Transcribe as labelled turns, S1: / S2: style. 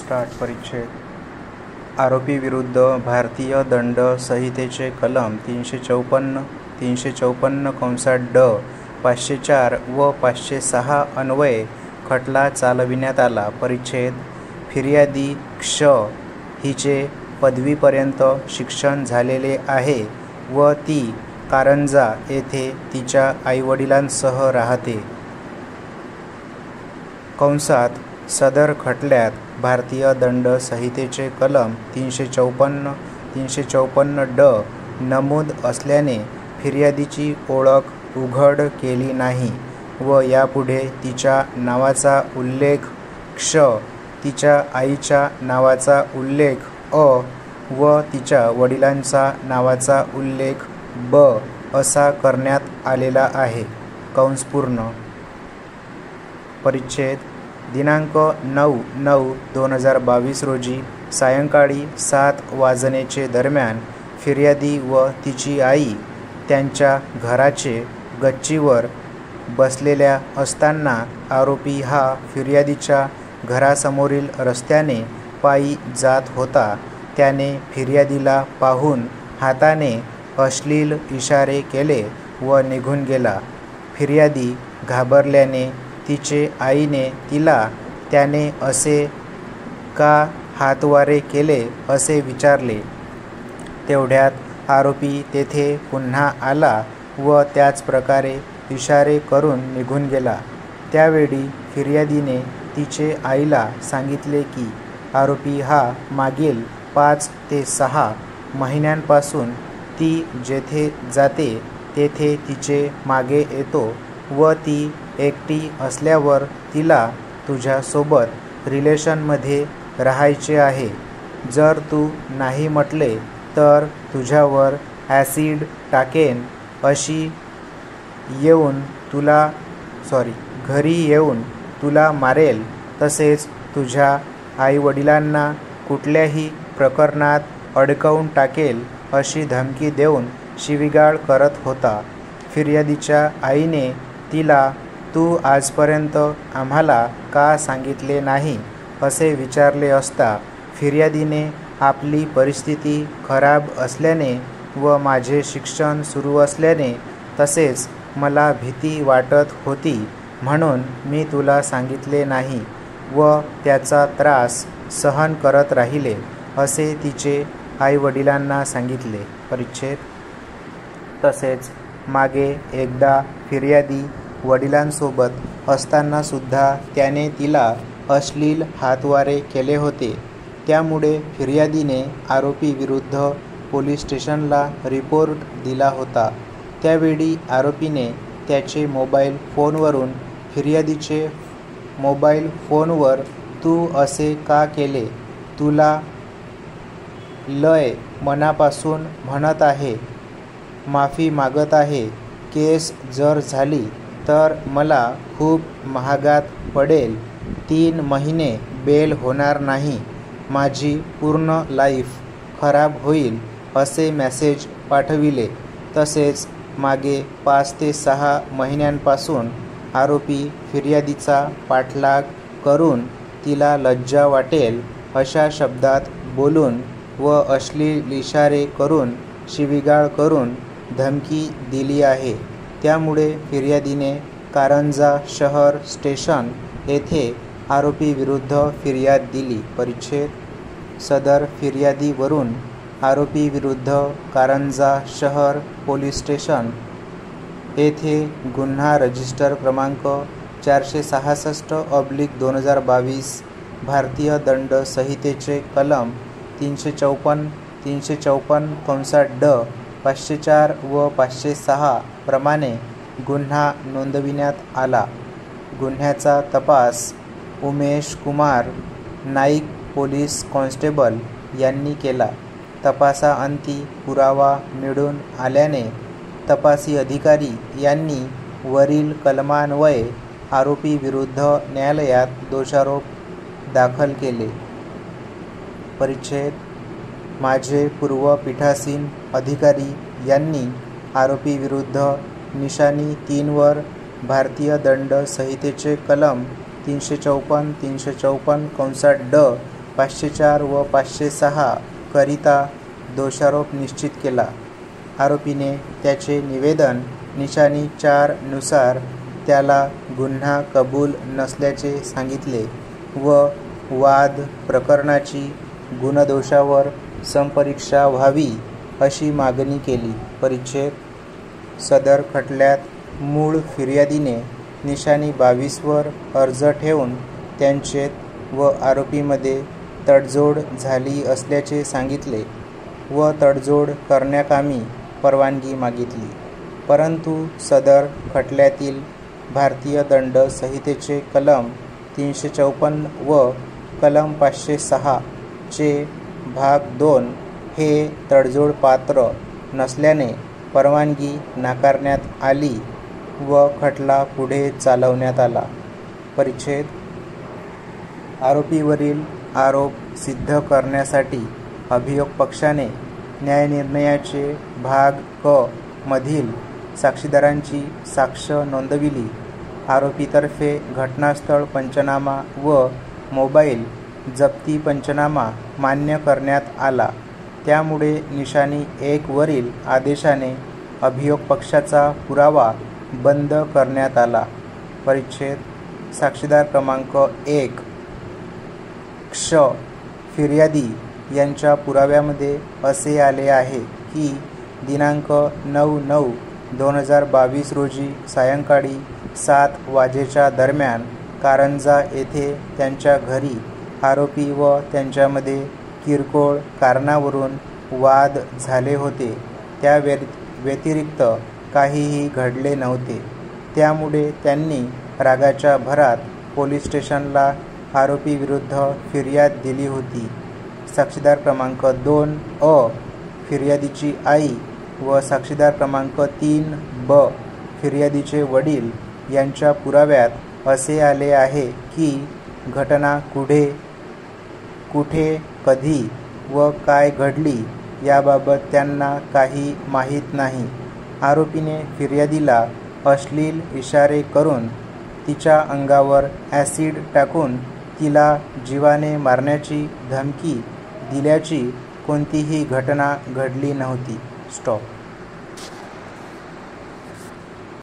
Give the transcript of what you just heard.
S1: परिच्छेद आरोपी विरुद्ध भारतीय दंड संहितेचे कलम 354 ड 504 व 506 अन्वये खटला चालविण्यात आला. परिच्छेद फिर्यादी क्ष हिचे पदवीपर्यंत शिक्षण झालेले आहे व ती कारंजा येथे तिच्या आईवडिलांसह राहते. सदर खटल्यात भारतीय दंड संहितेचे कलम 354 ड नमूद असल्याने फिर्यादीची ओळख उघड केली नाही व यापुढे तिच्या नावाचा उल्लेख क्ष, तिच्या आईच्या नावाचा उल्लेख अ व तिच्या वडिलांचा नावाचा उल्लेख ब असा करण्यात आलेला आहे. परिच्छेद दिनांक 9/9/2022 रोजी सायंकाळी 7 वाजण्याचे दरम्यान फिर्यादी व तिची आई त्यांच्या घराचे गच्चीवर बसलेल्या असताना आरोपी हा फिर्यादीच्या घरासमोरील रस्त्याने पायी जात होता. त्याने फिर्यादीला पाहून हाताने अश्लील इशारे केले व निघून गेला. फिर्यादी घाबरल्याने तिचे आईने तिला त्याने असे का हातवारे केले असे विचारले. तेवढ्यात आरोपी तेथे पुन्हा आला व त्याच प्रकारे इशारे करून निघून गेला. त्यावेळी फिर्यादीने तिचे आईला सांगितले की आरोपी हा मागील 5 ते 6 महिन्यांपासून ती जेथे जाते तेथे तिचे मागे येतो व ती एकटी असल्यावर तिला तुझ्यासोबत रिलेशनमध्ये राहायचे आहे. जर तू नाही म्हटले तर तुझ्यावर ॲसिड टाकेन अशी घरी येऊन तुला मारेल. तसेच तुझ्या आईवडिलांना कुठल्याही प्रकरणात अडकवून टाकेल अशी धमकी देऊन शिवीगाळ करत होता. फिर्यादीच्या आईने तिला तू आजपर्यंत आम्हाला का सांगितले नाही असे विचारले असता फिर्यादीने आपली परिस्थिती खराब असल्याने व माझे शिक्षण सुरू असल्याने तसेच मला भीती वाटत होती म्हणून मी तुला सांगितले नाही व त्याचा त्रास सहन करत राहिले असे तिचे आईवडिलांना सांगितले. परिच्छेद तसेच मागे एकदा फिर्यादी वडिलांसोबत असतानासुद्धा त्याने तिला अश्लील हातवारे केले होते. त्यामुळे फिर्यादीने आरोपी विरुद्ध पोलीस स्टेशनला रिपोर्ट दिला होता. त्यावेळी आरोपीने त्याचे मोबाईल फोनवरून फिर्यादीचे मोबाईल फोनवर तू असे का केले, तुला लय मनापासून म्हणत आहे, माफी मागत आहे, केस जर झाली तर मला खूप महागात पडेल, 3 महिने बेल होणार नाही, माझी पूर्ण लाईफ खराब होईल असे मेसेज पाठविले. तसेच मागे 5 ते 6 महिन्यांपासून आरोपी फिर्यादीचा पाठलाग करून तिला लज्जा वाटेल अशा शब्दात बोलून व अश्लील इशारे करून शिवीगाळ करून धमकी दिली आहे. त्यामुळे फिर्यादीने कारंजा शहर स्टेशन येथे आरोपी विरुद्ध फिर्याद दिली. परिच्छेद सदर फिर्यादीवरून आरोपी विरुद्ध कारंजा शहर पोलीस स्टेशन येथे गुन्हा रजिस्टर क्रमांक 466/2022 भारतीय दंड संहितेचे कलम 354 ड 504 व 506 प्रमाणे गुन्हा नोंदविण्यात आला. गुन्ह्याचा तपास उमेश कुमार नाईक पोलीस कॉन्स्टेबल यांनी केला. तपासाअंती पुरावा मिळून आल्याने तपासी अधिकारी यांनी वरील कलमान्वये आरोपी विरुद्ध न्यायालयात दोषारोप दाखल केले. परिच्छेद माझे पूर्व पीठासीन अधिकारी यांनी आरोपी विरुद्ध निशाणी 3 वर भारतीय दंड संहितेचे कलम 354 ड 504 व 506 करिता दोषारोप निश्चित केला. आरोपीने त्याचे निवेदन निशाणी 4 नुसार त्याला गुन्हा कबूल नसल्याचे सांगितले व वाद प्रकरणाची गुणदोषावर संपरीक्षा व्हावी अशी मागणी केली. परिच्छेद. सदर खटल्यात मूळ फिर्यादीने निशाणी 22 वर अर्ज ठेवून त्यांचेत व आरोपीमध्ये तडजोड झाली असल्याचे सांगितले व तडजोड करण्याकामी परवानगी मागितली. परंतु सदर खटल्यातील भारतीय दंड संहितेचे कलम 354 व कलम 506 चे भाग 2 हे तडजोड पात्र नसल्याने परवानगी नाकारण्यात आली व खटला पुढे चालवण्यात आला. परिच्छेद. आरोपीवरील आरोप सिद्ध करण्यासाठी अभियोग पक्षाने न्यायनिर्णयाचे भाग क मधील साक्षीदारांची साक्ष नोंदविली. आरोपीतर्फे घटनास्थळ पंचनामा व मोबाईल जप्ती पंचनामा मान्य करण्यात आला. त्यामुळे निशाणी 1 वरील आदेशाने अभियोग पक्षाचा पुरावा बंद करण्यात आला. परिच्छेद. साक्षीदार क्रमांक 1 क्ष. फिर्यादी यांच्या पुराव्यामध्ये असे आले आहे की दिनांक 9/9/2022 रोजी सायंकाळी 7 वाजेच्या दरम्यान कारंजा येथे त्यांच्या घरी आरोपी व त्यांच्यामध्ये किरकोळ कारणावरून वाद झाले होते. त्या व्यतिरिक्त काहीही घडले नव्हते. त्यामुळे त्यांनी रागाच्या भरात पोलीस स्टेशनला आरोपीविरुद्ध फिर्याद दिली होती. साक्षीदार क्रमांक 2 अ. फिर्यादीची आई व साक्षीदार क्रमांक 3 ब. फिर्यादीचे वडील यांच्या पुराव्यात असे आले आहे की घटना कुठे कधी व काय घडली याबाबत त्यांना काही माहीत नाही. आरोपीने फिर्यादीला अश्लील इशारे करून तिच्या अंगावर ॲसिड टाकून तिला जीवाने मारण्याची धमकी दिल्याची कोणतीही घटना घडली नव्हती. स्टॉप.